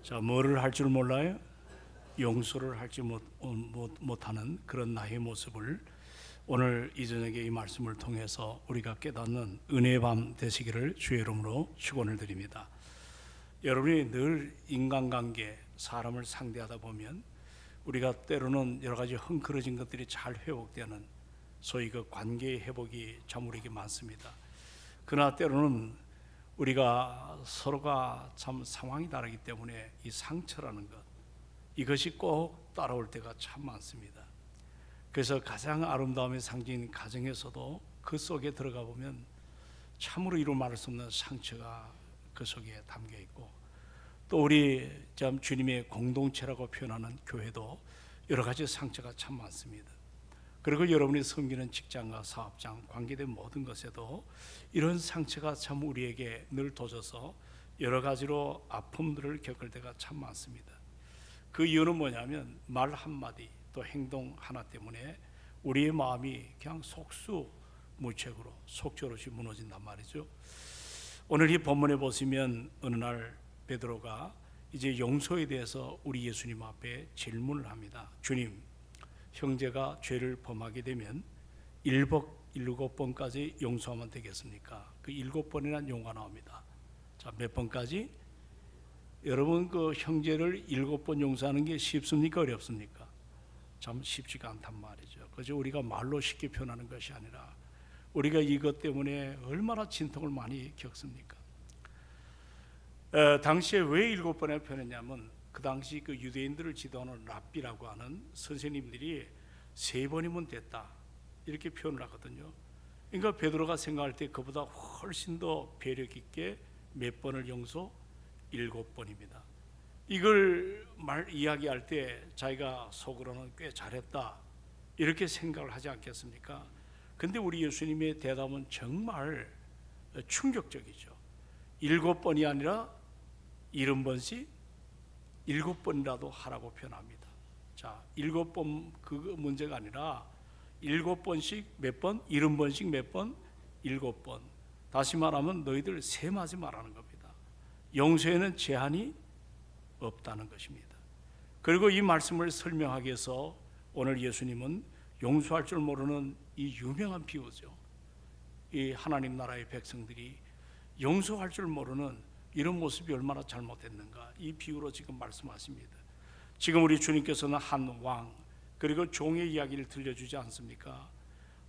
자, 뭐를 할 줄 몰라요? 용서를 할지 못하는 그런 나의 모습을 오늘 이 저녁에 이 말씀을 통해서 우리가 깨닫는 은혜의 밤 되시기를 주의 이름으로 축원을 드립니다. 여러분이 늘 인간관계, 사람을 상대하다 보면 우리가 때로는 여러 가지 헝클어진 것들이 잘 회복되는 소위 그 관계의 회복이 참 우리에게 많습니다. 그러나 때로는 우리가 서로가 참 상황이 다르기 때문에 이 상처라는 것, 이것이 꼭 따라올 때가 참 많습니다. 그래서 가장 아름다움의 상징인 가정에서도 그 속에 들어가 보면 참으로 이루 말할 수 없는 상처가 그 속에 담겨 있고, 또 우리 참 주님의 공동체라고 표현하는 교회도 여러 가지 상처가 참 많습니다. 그리고 여러분이 섬기는 직장과 사업장, 관계된 모든 것에도 이런 상처가 참 우리에게 늘 도져서 여러 가지로 아픔들을 겪을 때가 참 많습니다. 그 이유는 뭐냐면 말 한마디 또 행동 하나 때문에 우리의 마음이 그냥 속수무책으로 속절없이 무너진단 말이죠. 오늘 이 본문에 보시면 어느 날 베드로가 이제 용서에 대해서 우리 예수님 앞에 질문을 합니다. 주님, 형제가 죄를 범하게 되면 7번까지 용서하면 되겠습니까? 그 7번이라는 용어가 나옵니다. 자, 몇 번까지? 여러분, 그 형제를 7번 용서하는 게 쉽습니까? 어렵습니까? 참 쉽지가 않단 말이죠. 그저 우리가 말로 쉽게 표현하는 것이 아니라 우리가 이것 때문에 얼마나 진통을 많이 겪습니까? 당시에 왜 7번을 표현했냐면 그 당시 그 유대인들을 지도하는 랍비라고 하는 선생님들이 3번이면 됐다 이렇게 표현을 하거든요. 그러니까 베드로가 생각할 때 그보다 훨씬 더 배력 있게 몇 번을 용서? 7번입니다. 이걸 이야기할 때 자기가 속으로는 꽤 잘했다 이렇게 생각을 하지 않겠습니까? 근데 우리 예수님의 대답은 정말 충격적이죠. 7번이 아니라 70번씩 7번이라도 하라고 표현합니다. 자, 7번 그 문제가 아니라 7번씩 몇 번? 70번씩 몇 번? 7번. 다시 말하면 너희들 셈하지 말라는 겁니다. 용서에는 제한이 없다는 것입니다. 그리고 이 말씀을 설명하기 위해서 오늘 예수님은 용서할 줄 모르는 이 유명한 비유죠. 이 하나님 나라의 백성들이 용서할 줄 모르는 이런 모습이 얼마나 잘못됐는가, 이 비유로 지금 말씀하십니다. 지금 우리 주님께서는 한 왕 그리고 종의 이야기를 들려주지 않습니까?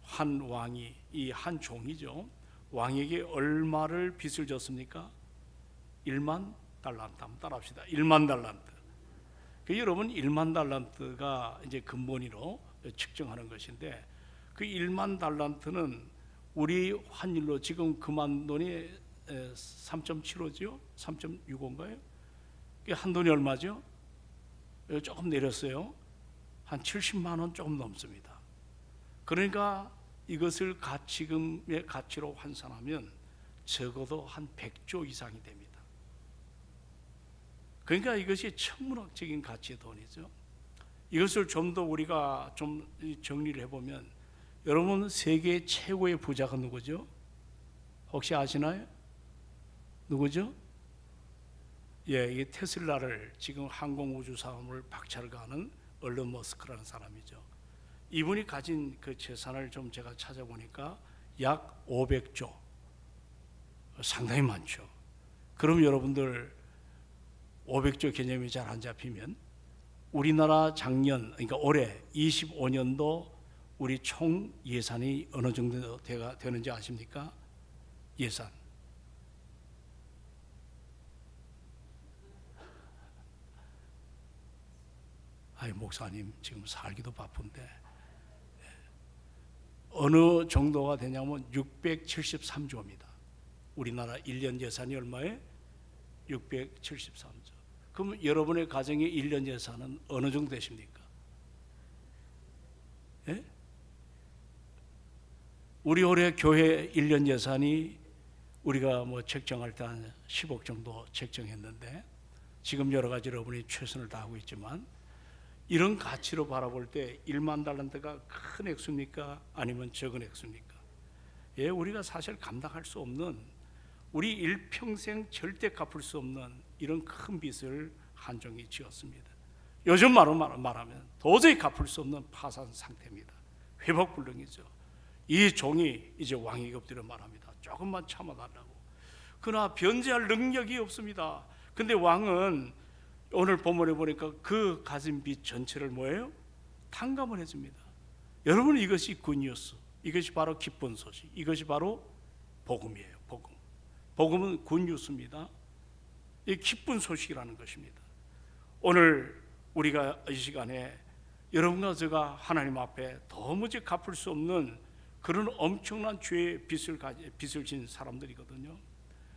한 왕이, 이 한 종이죠, 왕에게 얼마를 빚을 졌습니까? 1만 달란트. 한번 따라합시다. 1만 달란트. 그 여러분, 1만 달란트가 이제 근본위로 측정하는 것인데, 그 1만 달란트는 우리 환율로 지금 그만 돈이 3.75죠? 3.65인가요? 한 돈이 얼마죠? 조금 내렸어요. 한 70만 원 조금 넘습니다. 그러니까 이것을 지금의 가치로 환산하면 적어도 한 100조 이상이 됩니다. 그러니까 이것이 천문학적인 가치의 돈이죠. 이것을 좀 더 우리가 좀 정리를 해보면, 여러분, 세계 최고의 부자가 누구죠? 혹시 아시나요? 누구죠? 예, 이게 테슬라를 지금 항공우주 사업을 박차를 가는 얼런 머스크라는 사람이죠. 이분이 가진 그 재산을 좀 제가 찾아보니까 약 500조, 상당히 많죠. 그럼 여러분들 500조 개념이 잘 안 잡히면 우리나라 작년, 그러니까 올해 25년도 우리 총 예산이 어느 정도 되는지 아십니까? 예산. 아이, 목사님 지금 살기도 바쁜데 어느 정도가 되냐면 673조입니다. 우리나라 1년 예산이 얼마예요? 673조. 그럼 여러분의 가정의 1년 예산은 어느 정도 되십니까? 예? 우리 올해 교회 1년 예산이 우리가 뭐 책정할 때 한 10억 정도 책정했는데, 지금 여러 가지 여러분이 최선을 다하고 있지만, 이런 가치로 바라볼 때 1만 달란트가 큰 액수입니까? 아니면 적은 액수입니까? 예, 우리가 사실 감당할 수 없는, 우리 일평생 절대 갚을 수 없는 이런 큰 빚을 한정이 지었습니다. 요즘 말로 말하면 도저히 갚을 수 없는 파산 상태입니다. 회복불능이죠. 이 종이 이제 왕에게 엎드려 말합니다. 조금만 참아달라고. 그러나 변제할 능력이 없습니다. 근데 왕은 오늘 본문에 보니까 그 가진 빚 전체를 뭐예요? 탕감을 해줍니다. 여러분, 이것이 굿뉴스, 이것이 바로 기쁜 소식, 이것이 바로 복음이에요. 복음. 복음은 굿뉴스입니다. 이 기쁜 소식이라는 것입니다. 오늘 우리가 이 시간에 여러분과 제가 하나님 앞에 도무지 갚을 수 없는 그런 엄청난 죄의 빚을 진 사람들이거든요.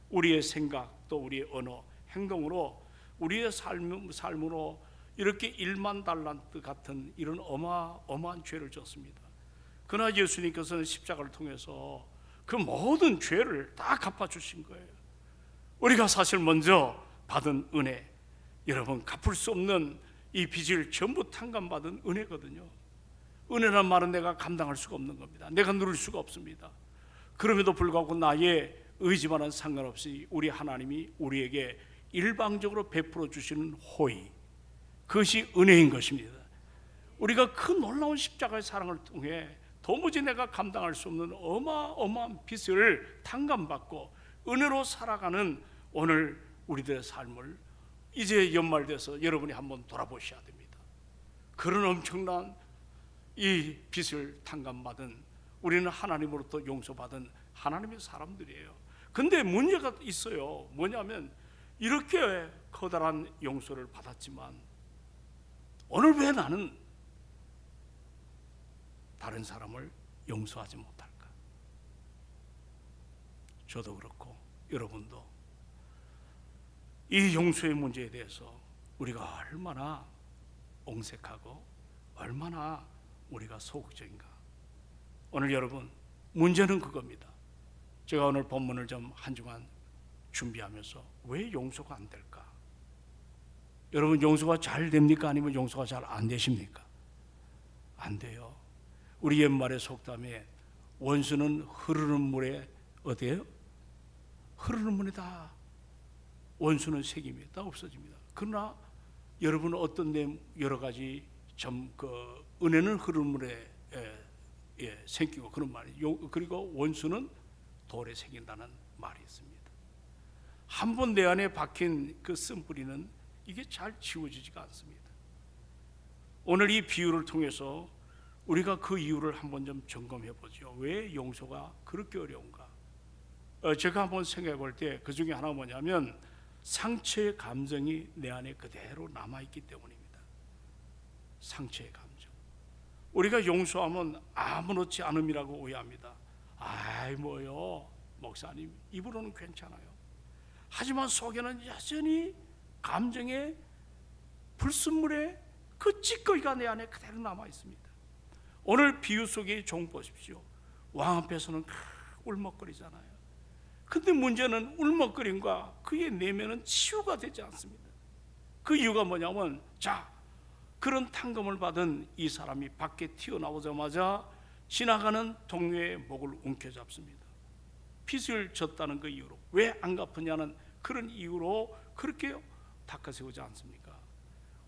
우리의 생각, 또 우리의 언어, 행동으로, 우리의 삶으로 이렇게 1만 달란트 같은 이런 어마어마한 죄를 졌습니다. 그러나 예수님께서는 십자가를 통해서 그 모든 죄를 다 갚아주신 거예요. 우리가 사실 먼저 받은 은혜, 여러분, 갚을 수 없는 이 빚을 전부 탕감받은 은혜거든요. 은혜란 말은 내가 감당할 수가 없는 겁니다. 내가 누릴 수가 없습니다. 그럼에도 불구하고 나의 의지와는 상관없이 우리 하나님이 우리에게 일방적으로 베풀어 주시는 호의, 그것이 은혜인 것입니다. 우리가 그 놀라운 십자가의 사랑을 통해 도무지 내가 감당할 수 없는 어마어마한 빚을 탕감받고 은혜로 살아가는 오늘 우리들의 삶을 이제 연말돼서 여러분이 한번 돌아보셔야 됩니다. 그런 엄청난 이 빚을 탕감받은, 우리는 하나님으로부터 용서받은 하나님의 사람들이에요. 근데 문제가 있어요. 뭐냐면 이렇게 커다란 용서를 받았지만 오늘 왜 나는 다른 사람을 용서하지 못할까? 저도 그렇고 여러분도 이 용서의 문제에 대해서 우리가 얼마나 옹색하고 얼마나 우리가 소극적인가. 오늘 여러분, 문제는 그겁니다. 제가 오늘 본문을 좀 한 주간 준비하면서 왜 용서가 안 될까? 여러분, 용서가 잘 됩니까? 아니면 용서가 잘 안 되십니까? 안 돼요. 우리 옛말의 속담에 원수는 흐르는 물에 어디에요? 흐르는 물에 다 원수는 색임이 다 없어집니다. 그러나 여러분은 어떤 여러 가지 은혜는 흐르는 물에 생기고 그런 말이, 그리고 원수는 돌에 생긴다는 말이 있습니다. 한 번 내 안에 박힌 그 쓴뿌리는 이게 잘 지워지지가 않습니다. 오늘 이 비유를 통해서 우리가 그 이유를 한번 좀 점검해 보죠. 왜 용서가 그렇게 어려운가? 제가 한번 생각해 볼 때 그 중에 하나가 뭐냐면 상처의 감정이 내 안에 그대로 남아있기 때문입니다. 상처의 감정. 우리가 용서하면 아무렇지 않음이라고 오해합니다. 아이 뭐요, 목사님 입으로는 괜찮아요. 하지만 속에는 여전히 감정의 불순물에 그 찌꺼기가 내 안에 그대로 남아있습니다. 오늘 비유 속의 종 보십시오. 왕 앞에서는 울먹거리잖아요. 근데 문제는 울먹거림과 그의 내면은 치유가 되지 않습니다. 그 이유가 뭐냐면, 그런 탕감을 받은 이 사람이 밖에 튀어나오자마자 지나가는 동료의 목을 움켜잡습니다. 빚을 졌다는 그 이유로, 왜 안 갚으냐는 그런 이유로 그렇게 닦아세우지 않습니까?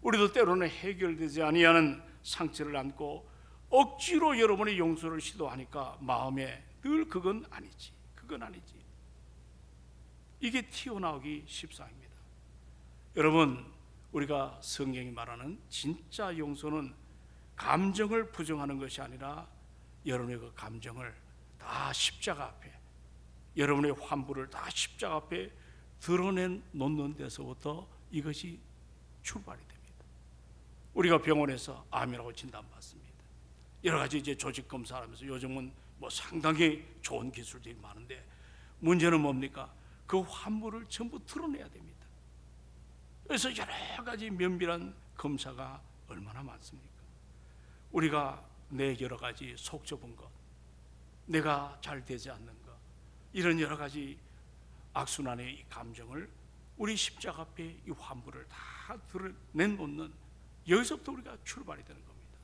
우리도 때로는 해결되지 아니하는 상처를 안고 억지로 여러분의 용서를 시도하니까 마음에 늘 그건 아니지. 이게 튀어나오기 십상입니다. 여러분, 우리가 성경이 말하는 진짜 용서는 감정을 부정하는 것이 아니라 여러분의 그 감정을 다 십자가 앞에, 여러분의 환부를 다 십자가 앞에 드러내놓는 데서부터 이것이 출발이 됩니다. 우리가 병원에서 암이라고 진단받습니다. 여러 가지 이제 조직 검사하면서 요즘은 뭐 상당히 좋은 기술들이 많은데 문제는 뭡니까? 그 환부를 전부 드러내야 됩니다. 그래서 여러 가지 면밀한 검사가 얼마나 많습니까? 우리가 내 여러 가지 속 좁은 것, 내가 잘 되지 않는 것, 이런 여러 가지 악순환의 이 감정을 우리 십자가 앞에 이 환부를 다 드러내놓는, 여기서부터 우리가 출발이 되는 겁니다.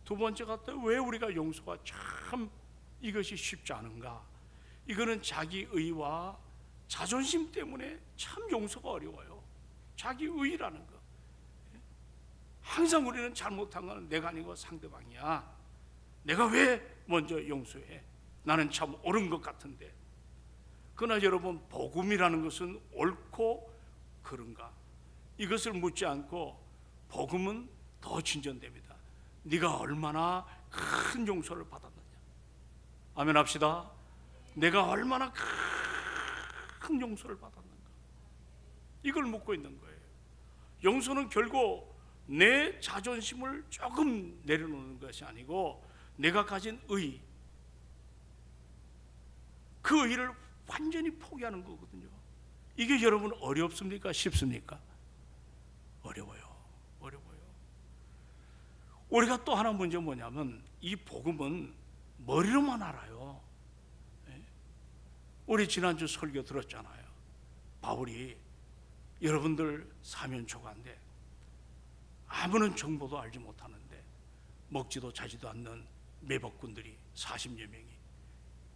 두 번째가 또 왜 우리가 용서가 참 이것이 쉽지 않은가? 이거는 자기 의와 자존심 때문에 참 용서가 어려워요. 자기 의라는 거. 항상 우리는 잘못한 거는 내가 아니고 상대방이야. 내가 왜 먼저 용서해? 나는 참 옳은 것 같은데. 그러나 여러분, 복음이라는 것은 옳고 그른가? 이것을 묻지 않고 복음은 더 진전됩니다. 네가 얼마나 큰 용서를 받았느냐. 아멘 합시다. 내가 얼마나 큰 용서를 받았는가. 이걸 묻고 있는 거예요. 용서는 결국 내 자존심을 조금 내려놓는 것이 아니고 내가 가진 의, 그 의를 완전히 포기하는 거거든요. 이게 여러분 어렵습니까? 쉽습니까? 어려워요. 우리가 또 하나 문제는 뭐냐면 이 복음은 머리로만 알아요. 우리 지난주 설교 들었잖아요. 바울이 여러분들 사면초가인데 아무런 정보도 알지 못하는데 먹지도 자지도 않는 매복군들이 40여 명이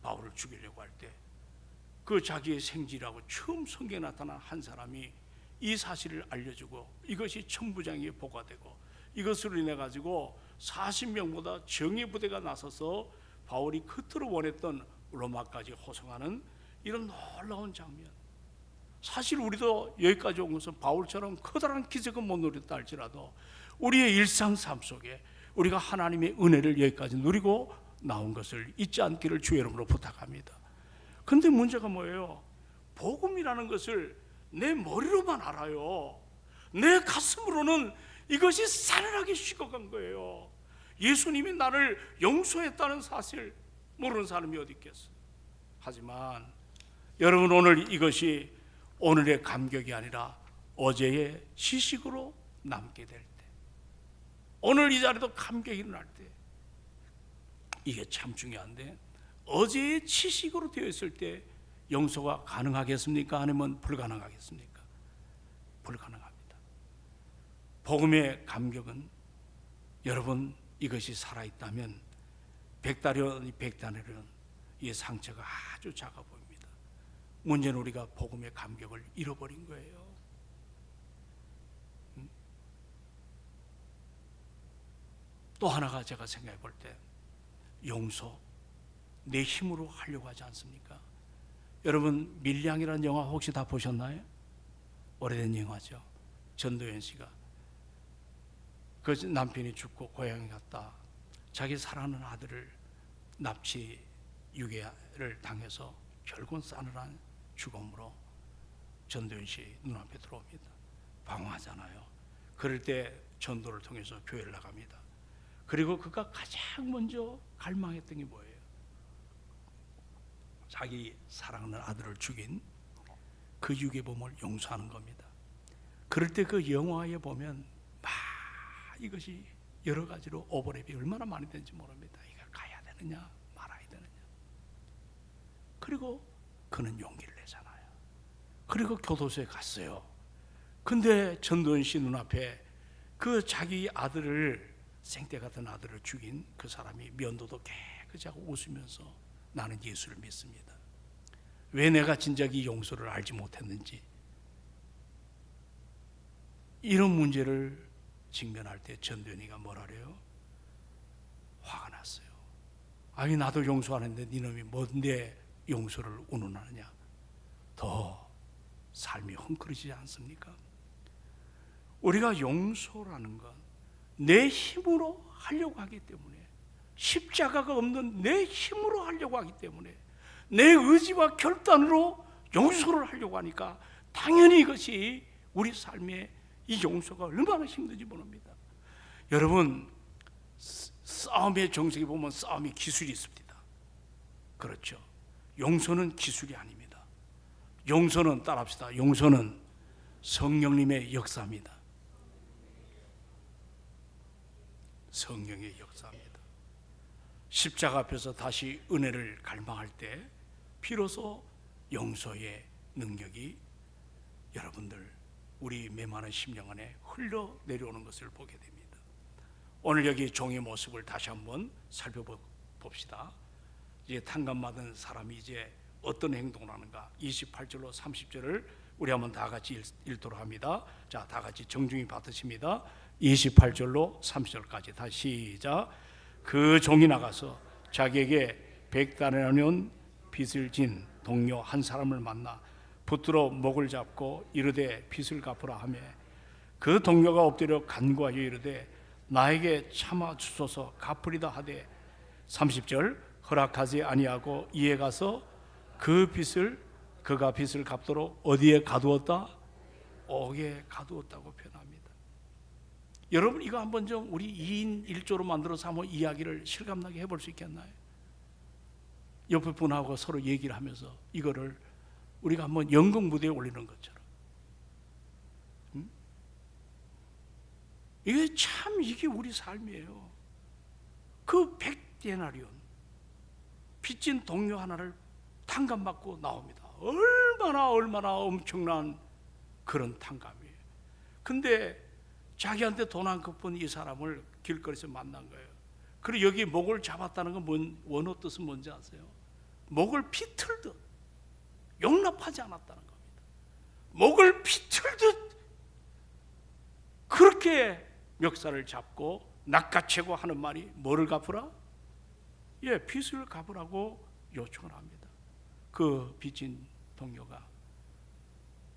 바울을 죽이려고 할 때 그 자기의 생지라고 처음 성경에 나타난 한 사람이 이 사실을 알려주고 이것이 천부장에게 보고되고 이것으로 인해 가지고 40명보다 정예 부대가 나서서 바울이 그토록 원했던 로마까지 호송하는 이런 놀라운 장면. 사실 우리도 여기까지 온 것은 바울처럼 커다란 기적은 못 누렸다 할지라도 우리의 일상 삶 속에 우리가 하나님의 은혜를 여기까지 누리고 나온 것을 잊지 않기를 주의 이름으로 부탁합니다. 그런데 문제가 뭐예요? 복음이라는 것을 내 머리로만 알아요. 내 가슴으로는 이것이 싸늘하게 식어간 거예요. 예수님이 나를 용서했다는 사실 모르는 사람이 어디 있겠어요? 하지만 여러분, 오늘 이것이 오늘의 감격이 아니라 어제의 시식으로 남게 될 때, 오늘 이 자리도 감격이 일어날 때, 이게 참 중요한데 어제의 치식으로 되어 있을 때 용서가 가능하겠습니까? 아니면 불가능하겠습니까? 불가능합니다. 복음의 감격은 여러분, 이것이 살아있다면 백달이든 백단이든 이 상처가 아주 작아 보입니다. 문제는 우리가 복음의 감격을 잃어버린 거예요. 또 하나가 제가 생각해 볼 때 용서, 내 힘으로 하려고 하지 않습니까? 여러분, 밀양이라는 영화 혹시 다 보셨나요? 오래된 영화죠. 전도연 씨가 그 남편이 죽고 고향에 갔다 자기 사랑하는 아들을 납치 유괴를 당해서 결국은 싸늘한 죽음으로 전도연 씨 눈앞에 들어옵니다. 방황하잖아요. 그럴 때 전도를 통해서 교회를 나갑니다. 그리고 그가 가장 먼저 갈망했던 게 뭐예요? 자기 사랑하는 아들을 죽인 그 유괴범을 용서하는 겁니다. 그럴 때 그 영화에 보면 이것이 여러 가지로 오버랩이 얼마나 많이 되는지 모릅니다. 이거 가야 되느냐 말아야 되느냐. 그리고 그는 용기를 내잖아요. 그리고 교도소에 갔어요. 근데 전도연 씨 눈앞에 그 자기 아들을, 생떼 같은 아들을 죽인 그 사람이 면도도 깨끗이 하고 웃으면서 나는 예수를 믿습니다. 왜 내가 진작 이 용서를 알지 못했는지, 이런 문제를 직면할 때 전도연이가 뭐라래요? 화가 났어요. 아니, 나도 용서하는데 니놈이 뭔데 용서를 운운하느냐. 더 삶이 헝클어지지 않습니까? 우리가 용서라는 건 내 힘으로 하려고 하기 때문에, 십자가가 없는 내 힘으로 하려고 하기 때문에, 내 의지와 결단으로 용서를 하려고 하니까 당연히 이것이 우리 삶에 이 용서가 얼마나 힘든지 모릅니다. 여러분, 싸움의 정석에 보면 싸움이 기술이 있습니다. 그렇죠. 용서는 기술이 아닙니다. 용서는, 따라합시다, 용서는 성령님의 역사입니다. 성령의 역사입니다. 십자가 앞에서 다시 은혜를 갈망할 때 비로소 용서의 능력이 여러분들, 우리 메마른 심령 안에 흘러내려오는 것을 보게 됩니다. 오늘 여기 종의 모습을 다시 한번 살펴봅시다. 이제 탕감받은 사람이 이제 어떤 행동을 하는가, 28절로 30절을 우리 한번 다 같이 읽도록 합니다. 자, 다 같이 정중히 받으십니다. 28절로 30절까지 다시 시작. 그 종이 나가서 자기에게 100데나리온 빚을 진 동료 한 사람을 만나 붙들어 목을 잡고 이르되 빚을 갚으라 하며 그 동료가 엎드려 간구하여 이르되 나에게 참아 주소서 갚으리다 하되 30절 허락하지 아니하고 이에 가서 그가 빚을 갚도록 어디에 가두었다? 옥에 가두었다고 표현합니다. 여러분 이거 한번 좀 우리 2인 1조로 만들어서 한번 이야기를 실감나게 해볼 수 있겠나요? 옆에 분하고 서로 얘기를 하면서 이거를 우리가 한번 연극 무대에 올리는 것처럼. 이게 우리 삶이에요. 그 100데나리온 빚진 동료 하나를 탕감받고 나옵니다. 얼마나 엄청난 그런 탕감이에요. 근데 자기한테 돈 한 푼 이 사람을 길거리에서 만난 거예요. 그리고 여기 목을 잡았다는 건 원어 뜻은 뭔지 아세요? 목을 비틀듯 용납하지 않았다는 겁니다. 목을 비틀듯 그렇게 멱살을 잡고 낚아채고 하는 말이 뭐를 갚으라? 빚을 갚으라고 요청을 합니다. 그 빚진 동료가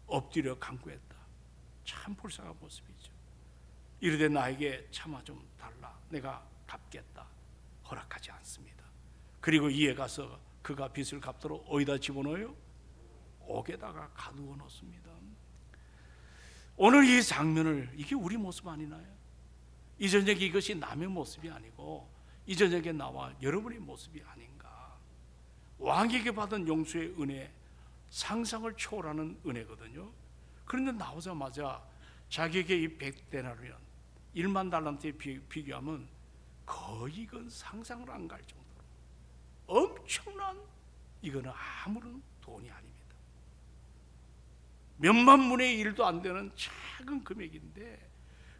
엎드려 간구했다. 참 불쌍한 모습이죠. 이르되 나에게 참아 좀 달라. 내가 갚겠다. 허락하지 않습니다. 그리고 이에 가서 그가 빚을 갚도록 어디다 집어넣어요? 옥에다가 가두어 놓습니다. 오늘 이 장면을 이게 우리 모습 아니나요? 이 저녁에 이것이 남의 모습이 아니고 이 저녁에 나와 여러분의 모습이 아닌가. 왕에게 받은 용서의 은혜, 상상을 초월하는 은혜거든요. 그런데 나오자마자 자기에게 이 100데나리온 1만 달란트에 비교하면 거의 이건 상상을 안 갈 정도로 엄청난, 이거는 아무런 돈이 아닙니다. 몇만 분의 1도 안 되는 작은 금액인데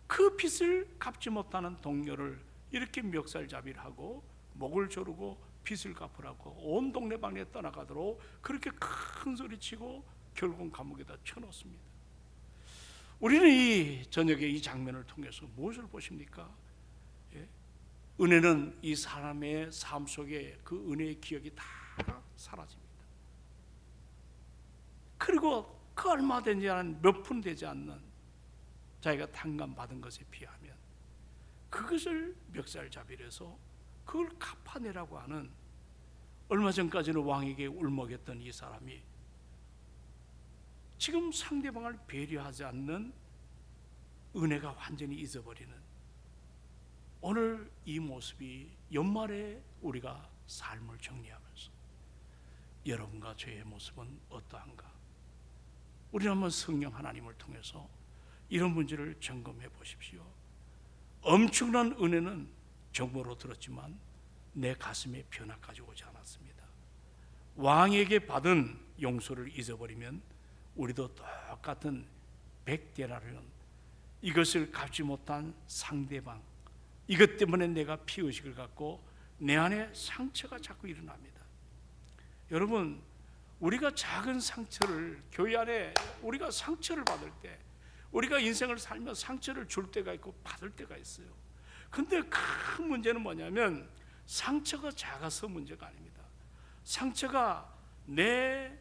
그 빚을 갚지 못하는 동료를 이렇게 멱살잡이를 하고 목을 조르고 빚을 갚으라고 온 동네방네 떠나가도록 그렇게 큰 소리치고 결국은 감옥에다 쳐넣습니다. 우리는 이 저녁에 이 장면을 통해서 무엇을 보십니까? 은혜는 이 사람의 삶 속에 그 은혜의 기억이 다 사라집니다. 그리고 그 얼마 되지 않은 몇 푼 되지 않는 자기가 탕감받은 것에 비하면 그것을 멱살잡이를 해서 그걸 갚아내라고 하는, 얼마 전까지는 왕에게 울먹였던 이 사람이 지금 상대방을 배려하지 않는 은혜가 완전히 잊어버리는 오늘 이 모습이 연말에 우리가 삶을 정리하면서 여러분과 저의 모습은 어떠한가? 우리는 한번 성령 하나님을 통해서 이런 문제를 점검해 보십시오. 엄청난 은혜는 정보로 들었지만 내 가슴에 변화까지 오지 않았습니다. 왕에게 받은 용서를 잊어버리면 우리도 똑같은 100데나리온, 이것을 갚지 못한 상대방, 이것 때문에 내가 피의식을 갖고 내 안에 상처가 자꾸 일어납니다. 여러분, 우리가 작은 상처를, 교회 안에 우리가 상처를 받을 때, 우리가 인생을 살며 상처를 줄 때가 있고 받을 때가 있어요. 근데 큰 문제는 뭐냐면 상처가 작아서 문제가 아닙니다. 상처가 내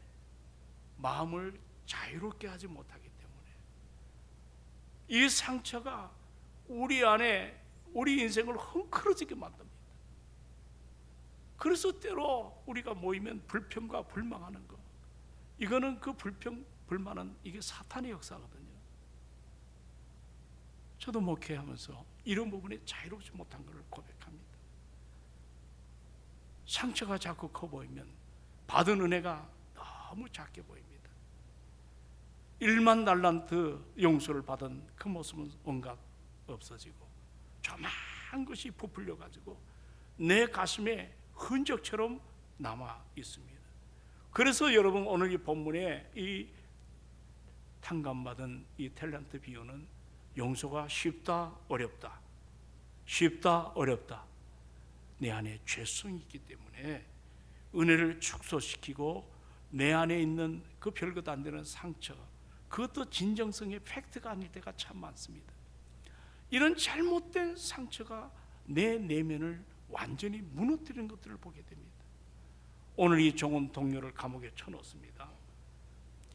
마음을 자유롭게 하지 못하기 때문에 이 상처가 우리 안에 우리 인생을 헝클어지게 만듭니다. 그래서 때로 우리가 모이면 불평과 불망하는 거, 이거는 그 불평, 불만은 이게 사탄의 역사거든요. 저도 목회하면서 이런 부분에 자유롭지 못한 것을 고백합니다. 상처가 자꾸 커 보이면 받은 은혜가 너무 작게 보입니다. 1만 달란트 용서를 받은 그 모습은 온갖 없어지고 조그만 것이 부풀려 가지고 내 가슴에 흔적처럼 남아 있습니다. 그래서 여러분, 오늘 이 본문에 이 탕감받은 이 탤런트 비유는 용서가 쉽다 어렵다, 쉽다 어렵다, 내 안에 죄성이 있기 때문에 은혜를 축소시키고 내 안에 있는 그 별것 안 되는 상처, 그것도 진정성의 팩트가 아닐 때가 참 많습니다. 이런 잘못된 상처가 내 내면을 완전히 무너뜨리는 것들을 보게 됩니다. 오늘 이 종은 동료를 감옥에 쳐넣습니다.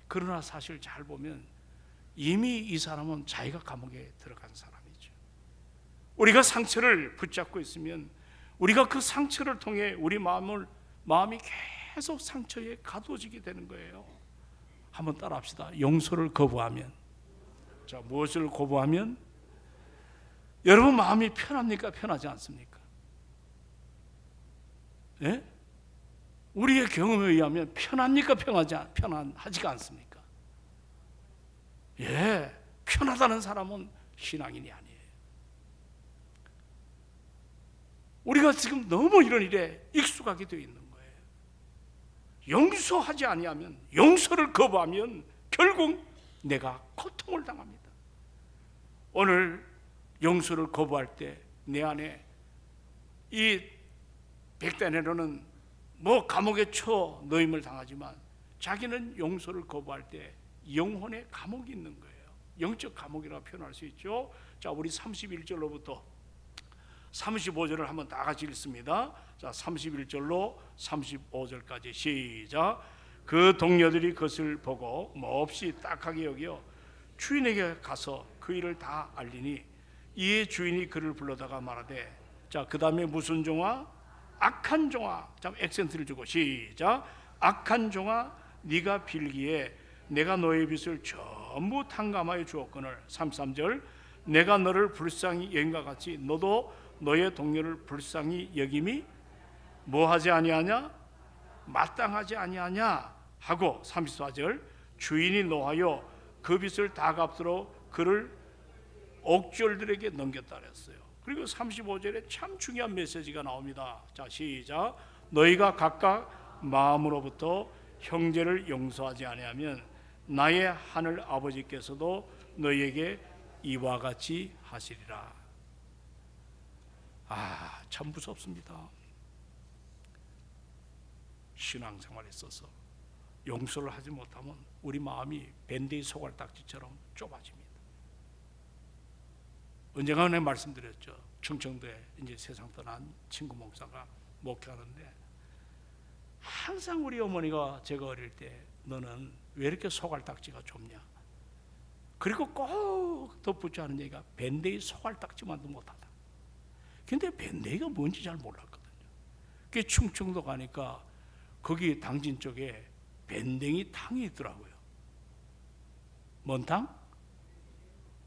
그러나 사실 잘 보면 이미 이 사람은 자기가 감옥에 들어간 사람이죠. 우리가 상처를 붙잡고 있으면 우리가 그 상처를 통해 우리 마음이 계속 상처에 가둬지게 되는 거예요. 한번 따라합시다. 용서를 거부하면, 자, 무엇을 거부하면? 여러분 마음이 편합니까? 편하지 않습니까? 예? 우리의 경험에 의하면 편합니까? 편안하지가 않습니까? 예, 편하다는 사람은 신앙인이 아니에요. 우리가 지금 너무 이런 일에 익숙하게 되어 있는 거예요. 용서하지 아니하면, 용서를 거부하면 결국 내가 고통을 당합니다. 오늘 용서를 거부할 때 내 안에 이 백단에로는 뭐 감옥에 쳐 노임을 당하지만 자기는 용서를 거부할 때 영혼의 감옥이 있는 거예요. 영적 감옥이라고 표현할 수 있죠. 자, 우리 31절로부터 35절을 한번 다 같이 읽습니다. 자, 31절로 35절까지 시작. 그 동료들이 그것을 보고 몹시 딱하게 여겨 주인에게 가서 그 일을 다 알리니 이에 주인이 그를 불러다가 말하되, 자, 그 다음에 무슨 종아? 악한 종아. 참 액센트를 주고 시작. 악한 종아, 네가 빌기에 내가 너의 빚을 전부 탕감하여 주었거늘. 33절. 내가 너를 불쌍히 여긴과 같이 너도 너의 동료를 불쌍히 여김이 뭐하지 아니하냐? 마땅하지 아니하냐? 하고 34절. 주인이 노하여 그 빚을 다 갚도록 그를 옥졸들에게 넘겼다 그랬어요. 그리고 35절에 참 중요한 메시지가 나옵니다. 자, 시작. 너희가 각각 마음으로부터 형제를 용서하지 아니하면 나의 하늘 아버지께서도 너희에게 이와 같이 하시리라. 참 무섭습니다. 신앙생활에 있어서 용서를 하지 못하면 우리 마음이 밴드의 소갈딱지처럼 좁아집니다. 언젠가 내가 말씀드렸죠. 충청도에 이제 세상 떠난 친구 목사가 목회하는데 항상 우리 어머니가 제가 어릴 때 너는 왜 이렇게 소갈딱지가 좁냐? 그리고 꼭 덧붙여 하는 얘기가 밴드의 소갈딱지만도 못하다. 근데 밴드가 뭔지 잘 몰랐거든요. 그게 충청도 가니까 거기 당진 쪽에 밴댕이 탕이 있더라고요. 뭔 탕?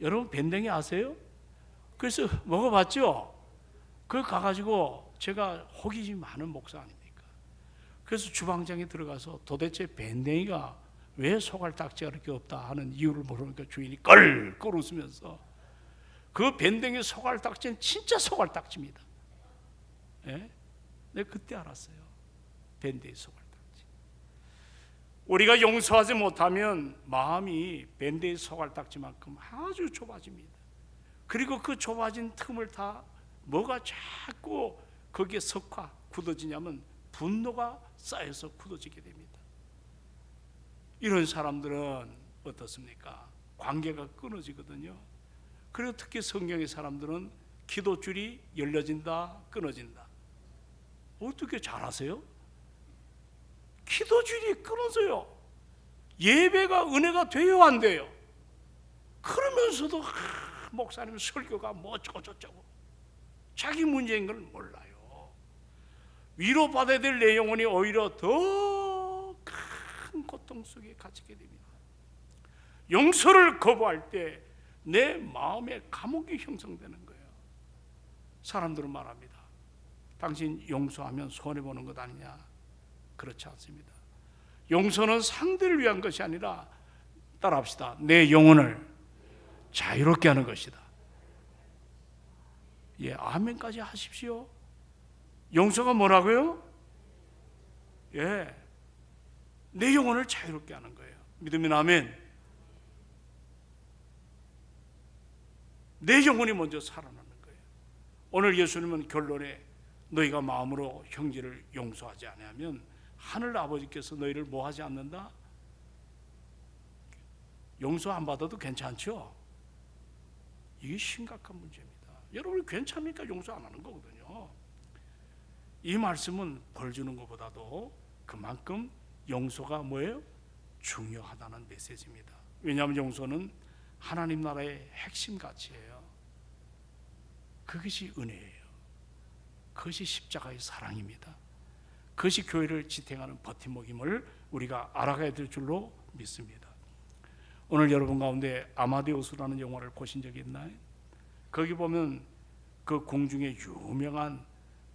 여러분 밴댕이 아세요? 그래서 먹어봤죠? 그 가가지고 제가 호기심이 많은 목사 아닙니까? 그래서 주방장에 들어가서 도대체 밴댕이가 왜 소갈딱지가 이렇게 없다 하는 이유를 모르니까 주인이 껄껄 웃으면서 그 밴댕이 소갈딱지는 진짜 소갈딱지입니다. 예? 내가 그때 알았어요. 밴댕이 소갈딱지. 우리가 용서하지 못하면 마음이 밴댕이 소갈딱지만큼 아주 좁아집니다. 그리고 그 좁아진 틈을 다 뭐가 자꾸 거기에 굳어지냐면 분노가 쌓여서 굳어지게 됩니다. 이런 사람들은 어떻습니까? 관계가 끊어지거든요. 그리고 특히 성경의 사람들은 기도줄이 열려진다, 끊어진다. 어떻게 잘하세요? 기도줄이 끊어져요. 예배가 은혜가 돼요, 안 돼요? 그러면서도 목사님 설교가 뭐 어쩌고 저쩌고 자기 문제인 걸 몰라요. 위로받아야 될 내 영혼이 오히려 더 큰 고통 속에 갇히게 됩니다. 용서를 거부할 때 내 마음에 감옥이 형성되는 거예요. 사람들은 말합니다. 당신 용서하면 손해보는 것 아니냐? 그렇지 않습니다. 용서는 상대를 위한 것이 아니라, 따라합시다, 내 영혼을 자유롭게 하는 것이다. 예, 아멘까지 하십시오. 용서가 뭐라고요? 예, 내 영혼을 자유롭게 하는 거예요. 믿으면 아멘. 내 영혼이 먼저 살아나는 거예요. 오늘 예수님은 결론에 너희가 마음으로 형제를 용서하지 아니하면 하늘 아버지께서 너희를 뭐 하지 않는다? 용서 안 받아도 괜찮죠? 이게 심각한 문제입니다. 여러분 괜찮으니까 용서 안 하는 거거든요. 이 말씀은 벌 주는 것보다도 그만큼 용서가 뭐예요? 중요하다는 메시지입니다. 왜냐하면 용서는 하나님 나라의 핵심 가치예요. 그것이 은혜예요. 그것이 십자가의 사랑입니다. 그것이 교회를 지탱하는 버팀목임을 우리가 알아가야 될 줄로 믿습니다. 오늘 여러분 가운데 아마데우스라는 영화를 보신 적이 있나요? 거기 보면 그 공중의 유명한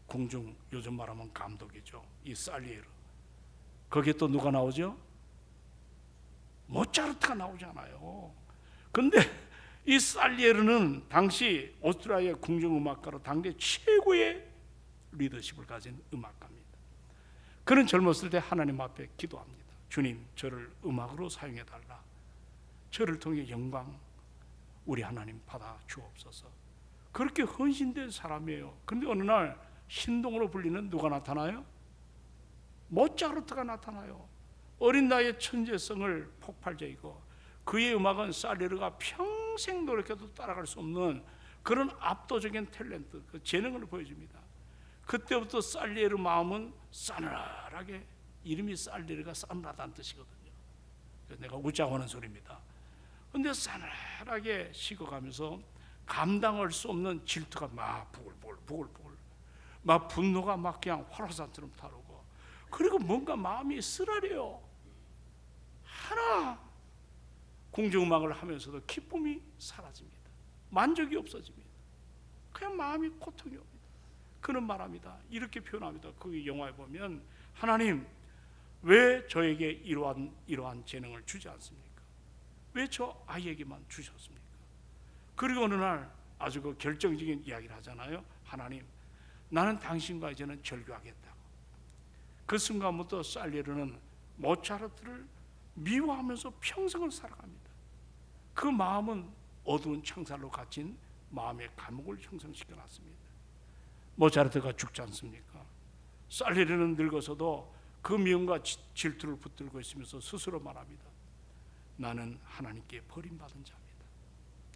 공중, 요즘 말하면 감독이죠, 이 살리에르. 거기에 또 누가 나오죠? 모차르트가 나오잖아요. 근데 이 살리에르는 당시 오스트리아의 궁중음악가로 당대 최고의 리더십을 가진 음악가입니다. 그는 젊었을 때 하나님 앞에 기도합니다. 주님, 저를 음악으로 사용해달라. 저를 통해 영광 우리 하나님 받아 주옵소서. 그렇게 헌신된 사람이에요. 그런데 어느 날 신동으로 불리는 누가 나타나요? 모차르트가 나타나요. 어린 나이에 천재성을 폭발적이고 그의 음악은 살리에르가 평생 노력해도 따라갈 수 없는 그런 압도적인 탤런트, 그 재능을 보여줍니다. 그때부터 살리에르 마음은 싸늘하게, 이름이 살리에르가 싸늘하다는 뜻이거든요. 내가 웃자고 하는 소리입니다. 그런데 싸늘하게 식어가면서 감당할 수 없는 질투가 막 부글부글 막 분노가 막 그냥 활화산처럼 타오르고, 그리고 뭔가 마음이 쓰라려요. 하나 궁중음악을 하면서도 기쁨이 사라집니다. 만족이 없어집니다. 그냥 마음이 고통이 옵니다. 그는 말합니다. 이렇게 표현합니다. 그 영화에 보면 하나님 왜 저에게 이러한 재능을 주지 않습니까? 왜 저 아이에게만 주셨습니까? 그리고 어느 날 아주 그 결정적인 이야기를 하잖아요. 하나님, 나는 당신과 이제는 절교하겠다고. 그 순간부터 살리에르는 모차르트를 미워하면서 평생을 살아갑니다. 그 마음은 어두운 창살로 갇힌 마음의 감옥을 형성시켜 놨습니다. 모차르트가 죽지 않습니까? 살리에르는 늙어서도 그 미움과 질투를 붙들고 있으면서 스스로 말합니다. 나는 하나님께 버림받은 자입니다.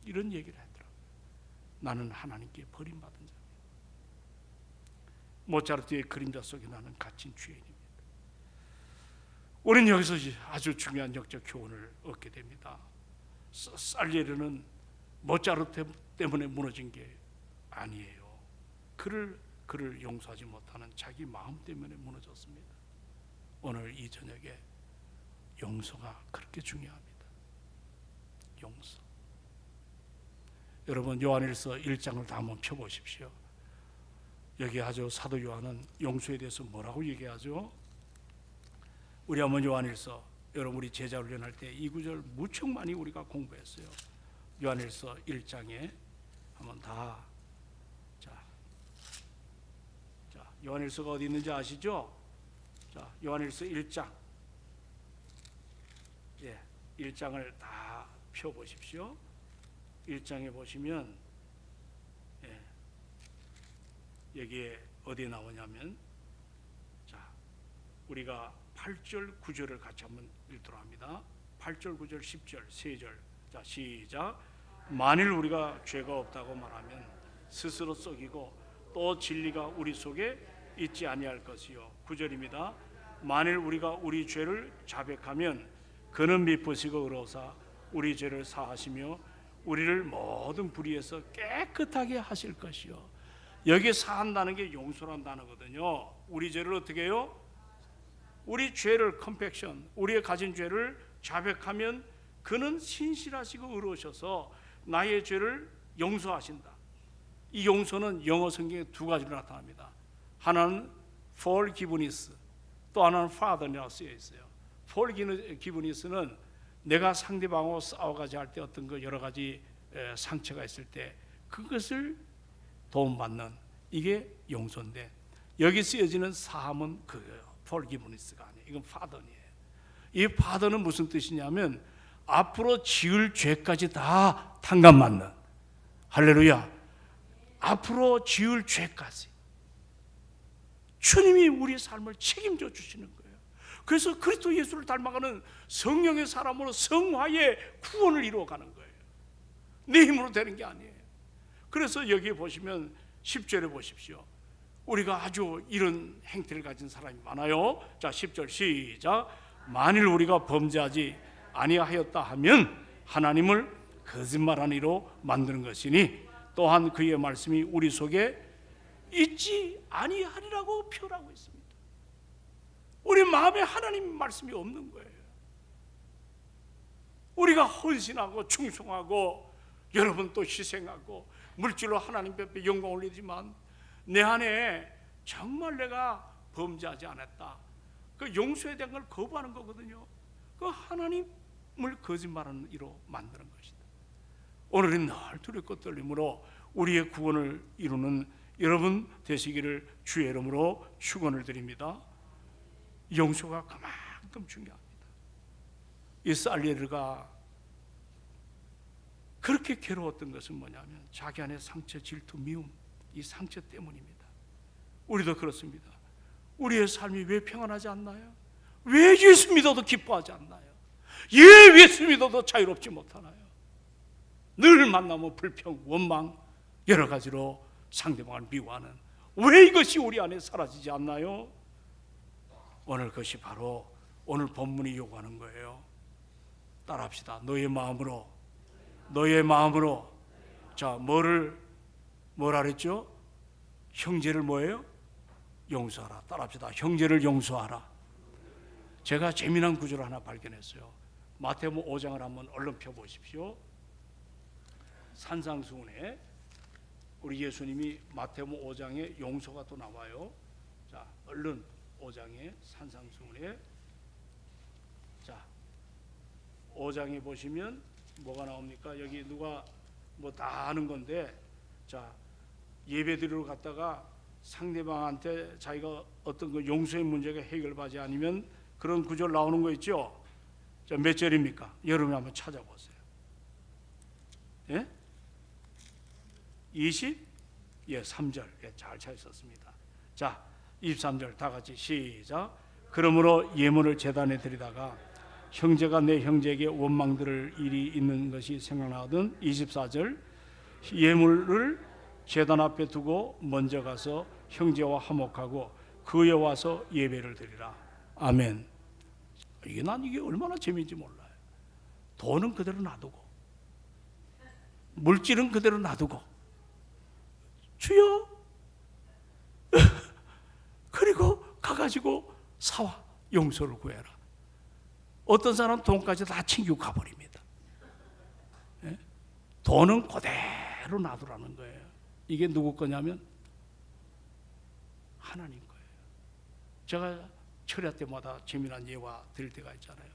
이런 얘기를 하더라고요. 나는 하나님께 버림받은 자입니다. 모차르트의 그림자 속에 나는 갇힌 죄인입니다. 우리는 여기서 아주 중요한 역적 교훈을 얻게 됩니다. 살리에르는 모차르트 때문에 무너진 게 아니에요. 그를 용서하지 못하는 자기 마음 때문에 무너졌습니다. 오늘 이 저녁에 용서가 그렇게 중요합니다. 용서. 여러분 요한일서 1장을 다 한번 펴보십시오. 여기 아주 사도 요한은 용서에 대해서 뭐라고 얘기하죠? 우리 한번 요한일서, 여러분 우리 제자 훈련할 때 이 구절 무척 많이 우리가 공부했어요. 요한일서 1장에 한번 다. 자, 요한일서가 어디 있는지 아시죠? 자, 요한일서 1장. 1장을 다 펴보십시오. 1장에 보시면 여기에 어디에 나오냐면, 자, 우리가 8절 9절을 같이 한번 읽도록 합니다. 8절 9절 10절 3절. 자, 시작. 만일 우리가 죄가 없다고 말하면 스스로 속이고 또 진리가 우리 속에 있지 아니할 것이요. 9절입니다. 만일 우리가 우리 죄를 자백하면 그는 미쁘시고 의로우사 우리 죄를 사하시며 우리를 모든 불의에서 깨끗하게 하실 것이요. 여기 사한다는 게 용서란 단어거든요. 우리 죄를 어떻게 해요? 우리 죄를 컴팩션, 우리의 가진 죄를 자백하면 그는 신실하시고 의로우셔서 나의 죄를 용서하신다. 이 용서는 영어 성경에 두 가지로 나타납니다. 하나는 forgiveness, 또 하나는 pardon이라고 쓰여 있어요. forgiveness는 내가 상대방하고 싸워가지 할 때 어떤 그 여러 가지 상처가 있을 때 그것을 도움받는, 이게 용서인데, 여기 쓰여지는 사함은 그거예요. forgiveness가 아니에요. 이건 pardon이에요. 이 pardon은 무슨 뜻이냐면 앞으로 지을 죄까지 다 탕감받는, 할렐루야, 앞으로 지을 죄까지 주님이 우리 삶을 책임져 주시는 거예요. 그래서 그리스도 예수를 닮아가는 성령의 사람으로 성화의 구원을 이루어가는 거예요. 내 힘으로 되는 게 아니에요. 그래서 여기에 보시면 10절에 보십시오. 우리가 아주 이런 행태를 가진 사람이 많아요. 자, 10절 시작. 만일 우리가 범죄하지 아니하였다 하면 하나님을 거짓말하는 이로 만드는 것이니 또한 그의 말씀이 우리 속에 있지 아니하리라고 표현하고 있습니다. 우리 마음에 하나님 말씀이 없는 거예요. 우리가 헌신하고 충성하고 여러분 또 희생하고 물질로 하나님 앞에 영광 올리지만 내 안에 정말 내가 범죄하지 않았다, 그 용서에 대한 걸 거부하는 거거든요. 그 하나님을 거짓말하는 이로 만드는 것이다. 오늘은 늘 두렵고 떨림으로 우리의 구원을 이루는 여러분 되시기를 주의 이름으로 축원을 드립니다. 용서가 그만큼 중요합니다. 이 살리르가 그렇게 괴로웠던 것은 뭐냐면 자기 안에 상처, 질투, 미움, 이 상처 때문입니다. 우리도 그렇습니다. 우리의 삶이 왜 평안하지 않나요? 왜 예수 믿어도 기뻐하지 않나요? 왜 예수 믿어도 자유롭지 못하나요? 늘 만나면 불평, 원망, 여러 가지로 상대방을 미워하는, 왜 이것이 우리 안에 사라지지 않나요? 오늘 그것이 바로 오늘 본문이 요구하는 거예요. 따라합시다. 너의 마음으로, 너의 마음으로. 자, 뭐라 그랬죠? 형제를 뭐예요? 용서하라. 따라합시다. 형제를 용서하라. 제가 재미난 구절을 하나 발견했어요. 마태복음 5장을 한번 얼른 펴보십시오. 산상수훈에 우리 예수님이 마태복음 5장에 용서가 또 나와요. 자, 얼른 5장에 산상수훈에, 자 5장에 보시면 뭐가 나옵니까? 여기 누가 뭐 다 아는 건데, 자 예배드리러 갔다가 상대방한테 자기가 어떤 그 용서의 문제가 해결하지 않으면 그런 구절 나오는 거 있죠? 자, 몇 절입니까? 여러분이 한번 찾아보세요. 예? 3절. 예, 잘 찾으셨습니다. 자, 23절 다 같이 시작. 그러므로 예물을 제단에 드리다가 형제가 내 형제에게 원망 들을 일이 있는 것이 생각나거든. 24절 예물을 제단 앞에 두고 먼저 가서 형제와 화목하고 그에 와서 예배를 드리라. 아멘. 이게 얼마나 재미인지 몰라요. 돈은 그대로 놔두고, 물질은 그대로 놔두고, 주여 그리고 가가지고 사와 용서를 구해라. 어떤 사람 돈까지 다 챙기고 가버립니다. 예? 돈은 그대로 놔두라는 거예요. 이게 누구 거냐면 하나님 거예요. 제가 철야 때마다 재미난 예화 드릴 때가 있잖아요.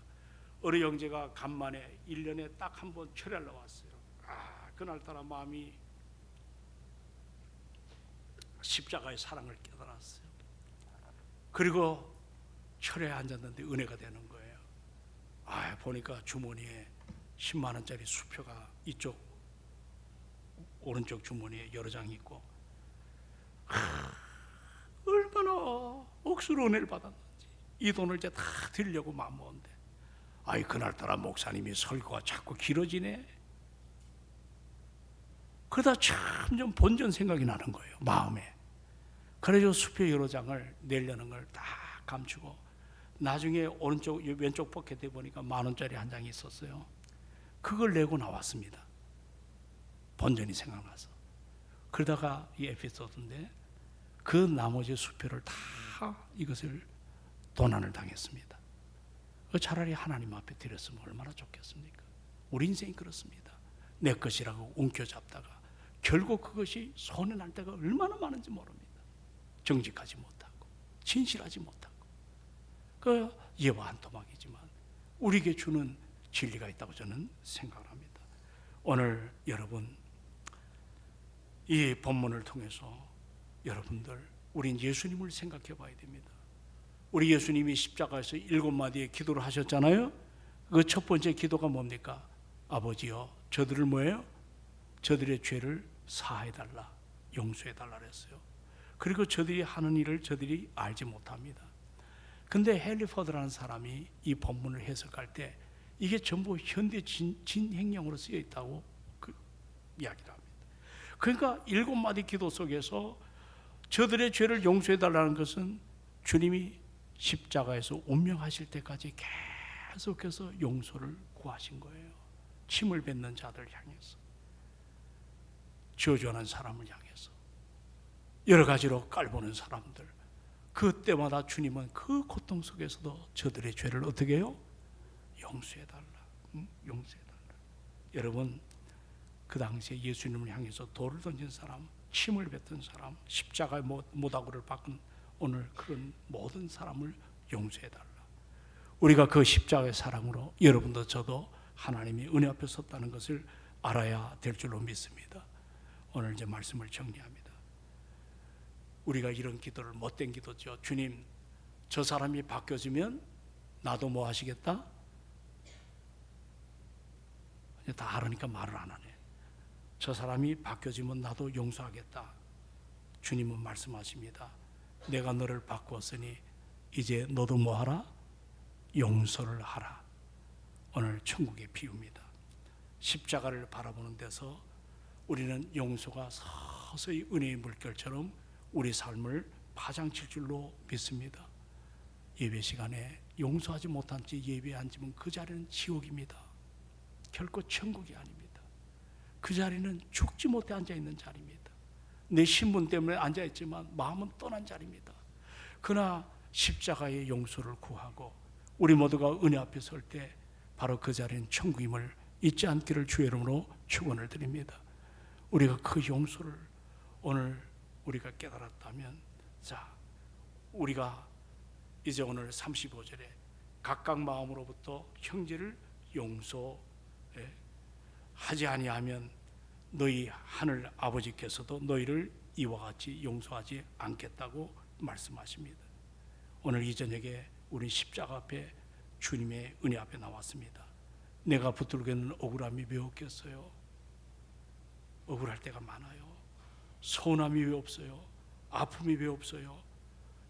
어느 형제가 간만에 1년에 딱 한 번 철야를 왔어요. 그날따라 마음이 십자가의 사랑을 깨달았어요. 그리고 철야에 앉았는데 은혜가 되는 거예요. 보니까 주머니에 10만 원짜리 수표가 이쪽 오른쪽 주머니에 여러 장 있고, 얼마나 억수로 은혜를 받았는지. 이 돈을 이제 다 드리려고 마음먹었는데, 그날따라 목사님이 설교가 자꾸 길어지네. 그러다 점점 본전 생각이 나는 거예요, 마음에. 그래서 수표 여러 장을 내려는 걸 다 감추고, 나중에 오른쪽 왼쪽 포켓에 보니까 10,000원짜리 한 장이 있었어요. 그걸 내고 나왔습니다. 본전이 생각나서. 그러다가 이 에피소드인데, 그 나머지 수표를 다 이것을 도난을 당했습니다. 차라리 하나님 앞에 드렸으면 얼마나 좋겠습니까? 우리 인생이 그렇습니다. 내 것이라고 움켜잡다가 결국 그것이 손해 날 때가 얼마나 많은지 모릅니다. 정직하지 못하고 진실하지 못하고. 그 예와 한 토막이지만 우리에게 주는 진리가 있다고 저는 생각합니다. 오늘 여러분 이 본문을 통해서 여러분들, 우린 예수님을 생각해 봐야 됩니다. 우리 예수님이 십자가에서 7마디의 기도를 하셨잖아요. 그 첫 번째 기도가 뭡니까? 아버지여, 저들을 뭐예요? 저들의 죄를 사해달라, 용서해달라 그랬어요. 그리고 저들이 하는 일을 저들이 알지 못합니다. 근데 헨리 포드라는 사람이 이 본문을 해석할 때 이게 전부 현대 진행형으로 쓰여 있다고 이야기를 합니다. 그러니까 7마디 기도 속에서 저들의 죄를 용서해 달라는 것은 주님이 십자가에서 운명하실 때까지 계속해서 용서를 구하신 거예요. 침을 뱉는 자들 향해서, 저주하는 사람을 향해서, 여러 가지로 깔보는 사람들, 그때마다 주님은 그 고통 속에서도 저들의 죄를 어떻게 해요? 용서해 달라. 용서해 달라. 여러분, 그 당시에 예수님을 향해서 돌을 던진 사람, 침을 뱉은 사람, 십자가의 모닥불을 박은 오늘 그런 모든 사람을 용서해 달라. 우리가 그 십자가의 사랑으로 여러분도 저도 하나님이 은혜 앞에 섰다는 것을 알아야 될 줄로 믿습니다. 오늘 이제 말씀을 정리합니다. 우리가 이런 기도를 못된 기도죠. 주님, 저 사람이 바뀌어지면 나도 뭐 하시겠다? 다 알으니까 말을 안 하네. 저 사람이 바뀌어지면 나도 용서하겠다. 주님은 말씀하십니다. 내가 너를 바꾸었으니 이제 너도 뭐 하라? 용서를 하라. 오늘 천국의 비유입니다. 십자가를 바라보는 데서 우리는 용서가 서서히 은혜의 물결처럼 우리 삶을 파장칠 줄로 믿습니다. 예배 시간에 용서하지 못한 채 예배에 앉으면 그 자리는 지옥입니다. 결코 천국이 아닙니다. 그 자리는 죽지 못해 앉아있는 자리입니다. 내 신분 때문에 앉아있지만 마음은 떠난 자리입니다. 그러나 십자가의 용서를 구하고 우리 모두가 은혜 앞에 설 때 바로 그 자리는 천국임을 잊지 않기를 주의 이름으로 축원을 드립니다. 우리가 그 용서를 오늘 우리가 깨달았다면, 자, 우리가 이제 오늘 35절에 각각 마음으로부터 형제를 용서하지 아니하면 너희 하늘 아버지께서도 너희를 이와 같이 용서하지 않겠다고 말씀하십니다. 오늘 이 저녁에 우리 십자가 앞에 주님의 은혜 앞에 나왔습니다. 내가 붙들고 있는 억울함이 왜 없겠어요? 억울할 때가 많아요. 서운함이 왜 없어요? 아픔이 왜 없어요?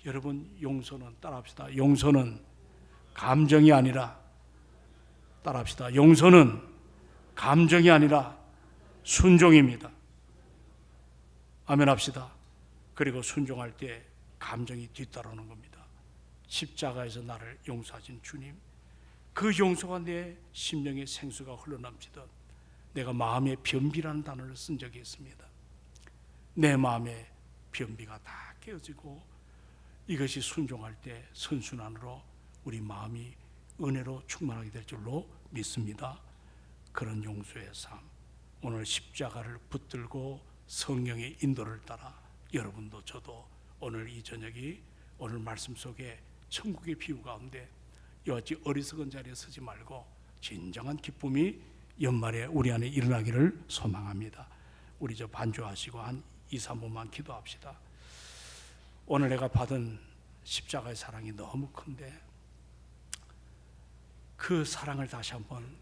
여러분, 용서는, 따라합시다. 용서는 감정이 아니라, 따라합시다. 용서는 감정이 아니라 순종입니다. 아멘 합시다. 그리고 순종할 때 감정이 뒤따르는 겁니다. 십자가에서 나를 용서하신 주님, 그 용서가 내 심령의 생수가 흘러넘치듯 내가 마음의 변비라는 단어를 쓴 적이 있습니다. 내 마음의 변비가 다 깨어지고 이것이 순종할 때 선순환으로 우리 마음이 은혜로 충만하게 될 줄로 믿습니다. 그런 용서의 삶, 오늘 십자가를 붙들고 성령의 인도를 따라 여러분도 저도 오늘 이 저녁이 오늘 말씀 속에 천국의 비유 가운데 여지 어리석은 자리에 서지 말고 진정한 기쁨이 연말에 우리 안에 일어나기를 소망합니다. 우리 저 반주하시고 한 2, 3분만 기도합시다. 오늘 내가 받은 십자가의 사랑이 너무 큰데 그 사랑을 다시 한번